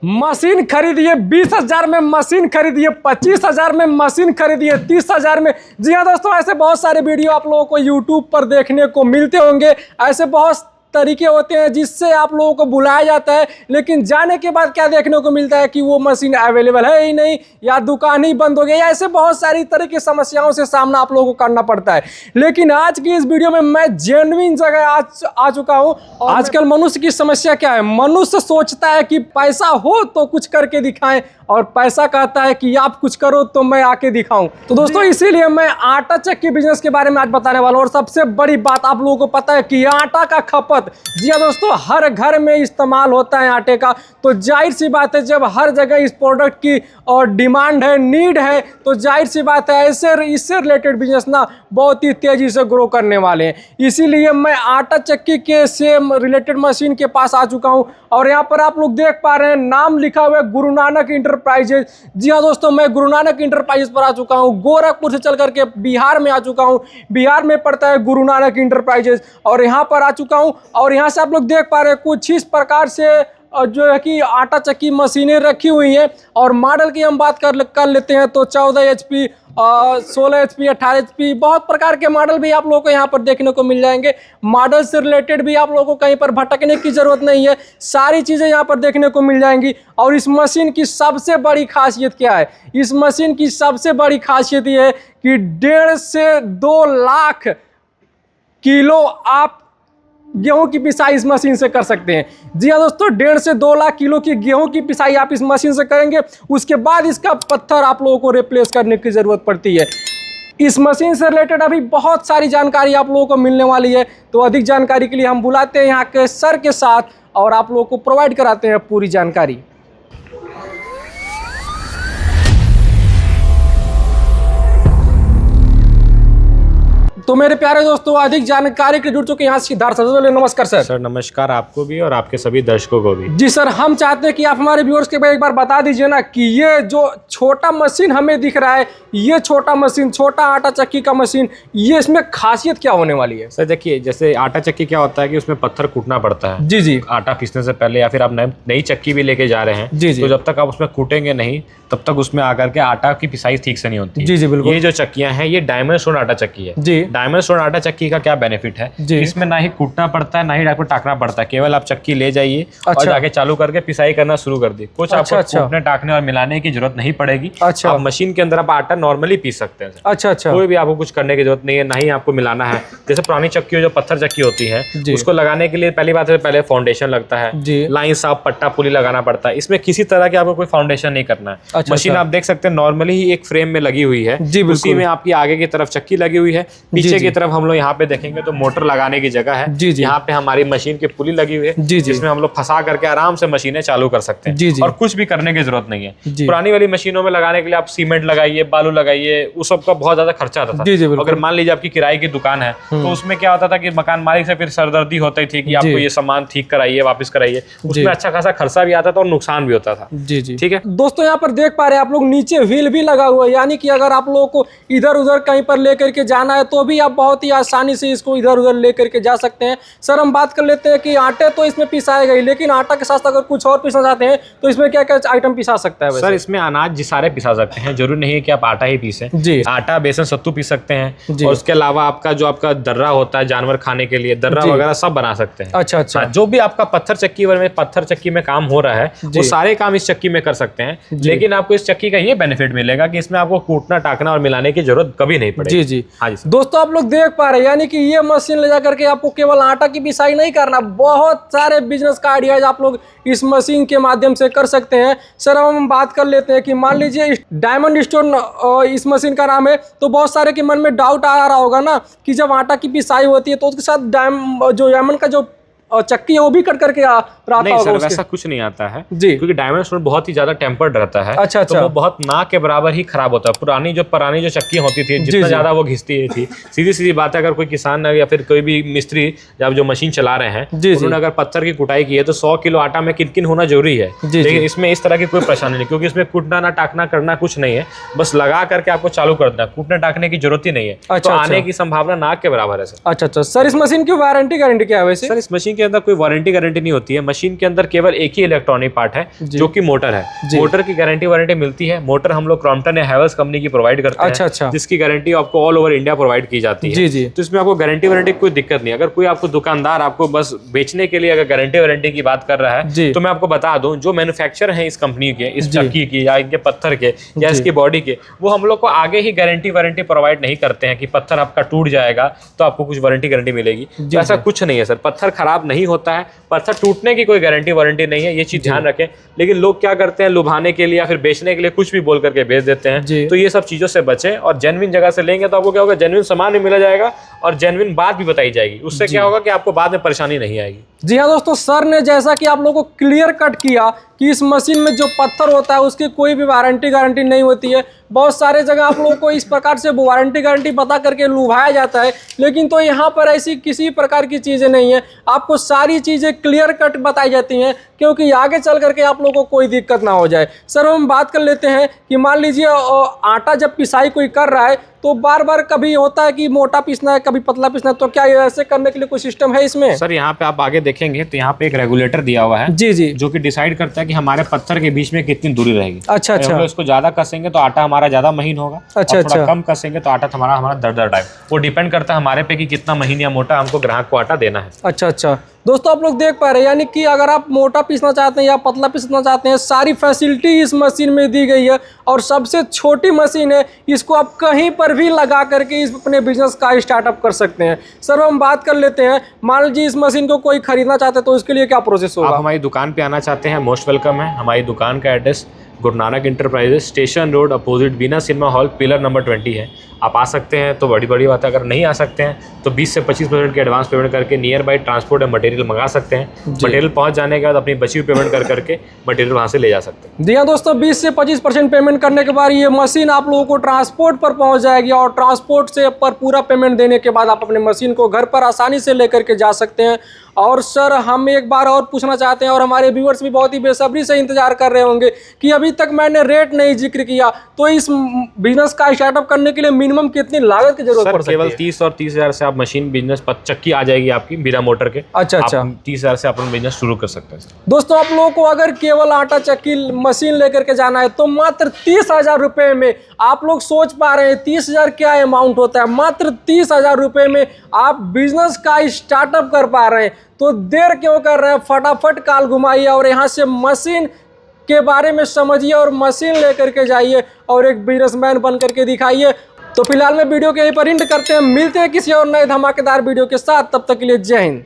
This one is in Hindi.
मशीन खरीदिए 20,000 में, मशीन खरीदिए 25,000 में, मशीन खरीदिए 30,000 में। जी हाँ दोस्तों, ऐसे बहुत सारे वीडियो आप लोगों को यूट्यूब पर देखने को मिलते होंगे। ऐसे बहुत तरीके होते हैं जिससे आप लोगों को बुलाया जाता है, लेकिन जाने के बाद क्या देखने को मिलता है कि वो मशीन अवेलेबल है ही नहीं, या दुकान ही बंद हो गई। ऐसे बहुत सारी तरह की समस्याओं से सामना आप लोगों को करना पड़ता है। लेकिन आज की इस वीडियो में मैं जेन्युइन जगह आ चुका हूँ। आजकल मनुष्य की समस्या क्या है? मनुष्य सोचता है कि पैसा हो तो कुछ करके दिखाएं, और पैसा कहता है कि आप कुछ करो तो मैं आके दिखाऊं। तो दोस्तों, इसीलिए मैं आटा चक्की बिजनेस के बारे में आज बताने वाला हूं। और सबसे बड़ी बात, आप लोगों को पता है कि आटा का खपत, जी हाँ दोस्तों, हर घर में इस्तेमाल होता है आटे का। तो जाहिर सी बात है, जब हर जगह इस प्रोडक्ट की और डिमांड है, नीड है, तो जाहिर सी बात है इससे रिलेटेड बिजनेस ना बहुत ही तेजी से ग्रो करने वाले हैं। इसीलिए मैं आटा चक्की के सेम रिलेटेड मशीन के पास आ चुका हूं। और यहाँ पर आप लोग देख पा रहे हैं, नाम लिखा हुआ है गुरु नानक इंटरप्राइजेज। जी हाँ दोस्तों, मैं गुरु नानक इंटरप्राइजेज पर आ चुका हूँ। गोरखपुर से चल करके बिहार में आ चुका हूँ। बिहार में पड़ता है गुरु नानक इंटरप्राइजेज, और यहाँ पर आ चुका हूँ। और यहाँ से आप लोग देख पा रहे हैं कुछ इस प्रकार से जो है कि आटा चक्की मशीनें रखी हुई हैं। और मॉडल की हम बात कर लेते हैं तो 14 HP, 16 HP, 18 HP, बहुत प्रकार के मॉडल भी आप लोगों को यहाँ पर देखने को मिल जाएंगे। मॉडल से रिलेटेड भी आप लोगों को कहीं पर भटकने की जरूरत नहीं है, सारी चीज़ें यहाँ पर देखने को मिल जाएंगी। और इस मशीन की सबसे बड़ी खासियत क्या है? इस मशीन की सबसे बड़ी खासियत ये है कि 1.5 से 2 लाख किलो आप गेहूं की पिसाई इस मशीन से कर सकते हैं। जी हाँ दोस्तों, 1.5 से 2 लाख किलो की गेहूं की पिसाई आप इस मशीन से करेंगे। उसके बाद इसका पत्थर आप लोगों को रिप्लेस करने की ज़रूरत पड़ती है। इस मशीन से रिलेटेड अभी बहुत सारी जानकारी आप लोगों को मिलने वाली है। तो अधिक जानकारी के लिए हम बुलाते हैं यहाँ के सर के साथ, और आप लोगों को प्रोवाइड कराते हैं पूरी जानकारी। तो मेरे प्यारे दोस्तों, अधिक जानकारी के जुड़ चुके हैं यहाँ सिद्धार्थ सर। नमस्कार सर। सर नमस्कार, आपको भी और आपके सभी दर्शकों को भी। जी सर, हम चाहते हैं कि आप हमारे व्यूअर्स के एक बार बता दीजिए ना कि ये जो छोटा मशीन हमें दिख रहा है, ये छोटा मशीन, छोटा आटा चक्की का मशीन, ये इसमें खासियत क्या होने वाली है? सर देखिए, जैसे आटा चक्की क्या होता है कि उसमें पत्थर कूटना पड़ता है। जी जी। आटा पीसने से पहले, या फिर आप नई चक्की भी लेके जा रहे हैं, जी जी, तो जब तक आप उसमें कूटेंगे नहीं तब तक उसमें आकर के आटा की पिसाई ठीक से नहीं होती। जी जी बिल्कुल। ये जो चक्कियां हैं, ये डायमंड स्टोन आटा चक्की है। जी। डायमंड स्टोन आटा चक्की का क्या बेनिफिट है? इसमें ना ही कूटना पड़ता है, ना ही आपको टाकना पड़ता है। केवल आप चक्की ले जाइए और जाके चालू करके पिसाई करना शुरू कर दी। कुछ आपको कूटने, टाकने और मिलाने की जरूरत नहीं पड़ेगी। आप मशीन के अंदर आप आटा नॉर्मली पीस सकते हैं। अच्छा अच्छा। कोई भी आपको कुछ करने की जरूरत नहीं है, ना ही आपको मिलाना है। जैसे पुरानी चक्की जो पत्थर चक्की होती है, उसको लगाने के लिए पहली बात है, पहले फाउंडेशन लगता है, लाइन साफ पट्टा पुली लगाना पड़ता है। इसमें किसी तरह की आपको कोई फाउंडेशन नहीं करना है। मशीन आप देख सकते हैं नॉर्मली ही एक फ्रेम में लगी हुई है। उसी में आपकी आगे की तरफ चक्की लगी हुई है, पीछे की तरफ हम लोग यहाँ पे देखेंगे तो मोटर लगाने की जगह है। यहाँ पे हमारी मशीन की पुली लगी हुई है, जिसमें हम लोग फंसा करके आराम से मशीनें चालू कर सकते हैं। और कुछ भी करने की जरूरत नहीं है। पुरानी वाली मशीनों में लगाने के लिए आप सीमेंट लगाइए, बालू लगाइए, उस सब का बहुत ज्यादा खर्चा आता था। अगर मान लीजिए आपकी किराए की दुकान है, तो उसमें क्या होता था कि मकान मालिक से फिर सरदर्दी होती थी कि आपको ये सामान ठीक कराइए, वापस कराइए। उसमें अच्छा खासा खर्चा भी आता था और नुकसान भी होता था। ठीक है दोस्तों, यहाँ पर देख पा रहे हैं आप लोग, नीचे व्हील भी लगा हुआ है, यानी कि अगर आप लोगों को इधर उधर कहीं पर लेकर के जाना है तो भी आप बहुत ही आसानी से इसको इधर उधर लेकर के जा सकते हैं। सर, हम बात कर लेते हैं कि आटे तो इसमें पिसाए गए, लेकिन आटा के साथ अगर कुछ और पिसना चाहते हैं तो इसमें क्या क्या आइटम पिसा सकता है? सर, इसमें अनाज सारे पिसा सकते हैं, जरूरी नहीं है कि आप आटा ही पीसें। जी। आटा, बेसन, सत्तू पीस सकते हैं। और उसके अलावा आपका जो आपका दर्रा होता है जानवर खाने के लिए, दर्रा वगैरह सब बना सकते हैं। अच्छा अच्छा। जो भी आपका पत्थर चक्की में काम हो रहा है, वो सारे काम इस चक्की में कर सकते हैं। लेकिन आपको इस चक्की का ये बेनिफिट मिलेगा कि इसमें आपको कूटना, टाकना और मिलाने की जरूरत कभी नहीं पड़ेगी। जी जी। हाँ जी दोस्तों, आप लोग देख पा रहे हैं, यानी कि ये मशीन ले जाकर के आपको केवल आटा की पिसाई नहीं करना, बहुत सारे बिजनेस का आइडियाज आप लोग इस मशीन के माध्यम से कर सकते हैं। सर, हम बात कर लेते हैं कि मान लीजिए डायमंड स्टोन इस मशीन का नाम है, तो बहुत सारे के मन में डाउट आ रहा होगा ना कि जब आटा की पिसाई होती है तो उसके साथ डायमंड का जो और चक्की है वो भी कट करके नहीं सर, वैसा कुछ नहीं आता है जी, क्योंकि डायमंड स्टोन बहुत ही ज्यादा टेम्पर्ड रहता है। अच्छा अच्छा। तो वो बहुत ना के बराबर ही खराब होता है। पुरानी जो चक्की होती थी, जितना ज्यादा वो घिसती थी, सीधी सीधी बात है, अगर कोई किसान या फिर कोई भी मिस्त्री जब जो मशीन चला रहे हैं, उन्होंने अगर पत्थर की कुटाई की है तो 100 किलो आटा में किन होना जरूरी है। लेकिन इसमें इस तरह की कोई परेशानी नहीं, क्योंकि इसमें कूटना ना टाकना करना कुछ नहीं है, बस लगा करके आपको चालू कर देना, कूटने टाकने की जरूरत ही नहीं है। तो आने की संभावना ना के बराबर है सर। अच्छा अच्छा। सर, इस मशीन की वारंटी गारंटी क्या है वैसे? सर, इस मशीन की के अंदर कोई वारंटी गारंटी नहीं होती है। मशीन के अंदर केवल एक ही इलेक्ट्रॉनिक पार्ट है जो कि मोटर है। मोटर की गारंटी वारंटी मिलती है। मोटर हम लोग क्रॉम्पटन या हैवेल्स कंपनी की प्रोवाइड करते हैं। अच्छा। जिसकी गारंटी आपको ऑल ओवर इंडिया प्रोवाइड की जाती है। जी। तो इसमें आपको गारंटी वारंटी कोई दिक्कत नहीं। अगर कोई आपको दुकानदार आपको बस बेचने के लिए अगर गारंटी वारंटी की बात कर रहा है तो मैं आपको बता दूं, जो मैन्युफैक्चर है इस कंपनी के, इस चक्की की या इनके पत्थर के या इसकी बॉडी के, वो हम लोग को आगे ही गारंटी वारंटी प्रोवाइड नहीं करते हैं कि पत्थर आपका टूट जाएगा तो आपको कुछ वारंटी गारंटी मिलेगी। तो ऐसा कुछ नहीं है सर, पत्थर खराब नहीं होता है, पत्थर टूटने की कोई गारंटी वारंटी नहीं है, ये चीज ध्यान रखें। लेकिन लोग क्या करते हैं, लुभाने के लिए या फिर बेचने के लिए कुछ भी बोल करके बेच देते हैं। तो ये सब चीजों से बचें और जेन्युइन जगह से लेंगे तो आपको क्या होगा, जेन्युइन सामान भी मिला जाएगा और जेन्युइन बात भी बताई जाएगी। उससे क्या होगा कि आपको बाद में परेशानी नहीं आएगी। जी हाँ दोस्तों, सर ने जैसा कि आप लोगों को क्लियर कट किया कि इस मशीन में जो पत्थर होता है उसकी कोई भी वारंटी गारंटी नहीं होती है। बहुत सारे जगह आप लोगों को इस प्रकार से वारंटी गारंटी बता करके लुभाया जाता है, लेकिन तो यहाँ पर ऐसी किसी प्रकार की चीज़ें नहीं है। आपको सारी चीज़ें क्लियर कट बताई जाती हैं क्योंकि आगे चल करके आप लोगों को कोई दिक्कत ना हो जाए। सर हम बात कर लेते हैं कि मान लीजिए आटा जब पिसाई कोई कर रहा है तो बार बार कभी होता है कि मोटा पीसना है, कभी पतला पीसना है, तो क्या ऐसे करने के लिए कोई सिस्टम है इसमें? सर यहाँ पे आप आगे देखेंगे तो यहाँ पे एक रेगुलेटर दिया हुआ है। जी, जो कि डिसाइड करता है कि हमारे पत्थर के बीच में कितनी दूरी रहेगी। अच्छा। हम लोग इसको ज्यादा कसेंगे तो आटा हमारा ज्यादा महीन होगा। अच्छा। थोड़ा कम कसेंगे तो आटा हमारा दरदर टाइप। वो डिपेंड करता है हमारे पे कि कितना महीन या मोटा हमको ग्राहक को आटा देना है। अच्छा। दोस्तों आप लोग देख पा रहे हैं, यानी कि अगर आप मोटा पीसना चाहते हैं या पतला पीसना चाहते हैं, सारी फैसिलिटी इस मशीन में दी गई है और सबसे छोटी मशीन है। इसको आप कहीं पर भी लगा करके इस अपने बिजनेस का स्टार्टअप कर सकते हैं। सर हम बात कर लेते हैं, मान लीजिए इस मशीन को कोई खरीदना चाहते हैं तो उसके लिए क्या प्रोसेस होगा? आप हमारी दुकान पे आना चाहते हैं, मोस्ट वेलकम है। हमारी दुकान का address Guru Nanak enterprises, station road opposite Bina cinema hall, pillar number 20 है। आप आ सकते हैं तो बड़ी बात है। अगर नहीं आ सकते हैं तो 20 से 25% की एडवांस पेमेंट करके नियर बाई ट्रांसपोर्ट या मटेरियल मंगा सकते हैं। मटेरियल पहुंच जाने के बाद अपनी बची हुई पेमेंट करके मटेरियल वहां से ले जा सकते हैं। जी हाँ दोस्तों, 20 से 25% पेमेंट करने के बाद ये मशीन आप लोगों को ट्रांसपोर्ट पर पहुंच जाएगी और ट्रांसपोर्ट से पर पूरा पेमेंट देने के बाद आप अपने मशीन को घर पर आसानी से लेकर के जा सकते हैं। और सर हम एक बार और पूछना चाहते हैं और हमारे व्यूअर्स भी बहुत ही बेसब्री से इंतजार कर रहे होंगे कि अभी तक मैंने रेट नहीं जिक्र किया, तो इस बिजनेस का स्टार्टअप करने के लिए मिनिमम कितनी लागत की जरूरत पड़ सकती है? केवल 30 और 30,000 से आप मशीन बिजनेस चक्की आ जाएगी आपकी बिना मोटर के। अच्छा। 30,000 से अपना बिजनेस शुरू कर सकते हैं। दोस्तों आप लोगों को अगर केवल आटा चक्की मशीन लेकर के जाना है तो मात्र 30,000 रुपए में, आप लोग सोच पा रहे हैं 30,000 क्या अमाउंट होता है, मात्र 30,000 रुपए में आप बिजनेस का स्टार्टअप कर पा रहे हैं। तो देर क्यों कर रहे हैं, फटाफट कॉल घुमाइए और यहाँ से मशीन के बारे में समझिए और मशीन लेकर के जाइए और एक बिजनेसमैन बन करके दिखाइए। तो फिलहाल मैं वीडियो के यहीं पर एंड करते हैं, मिलते हैं किसी और नए धमाकेदार वीडियो के साथ। तब तक के लिए जय हिंद।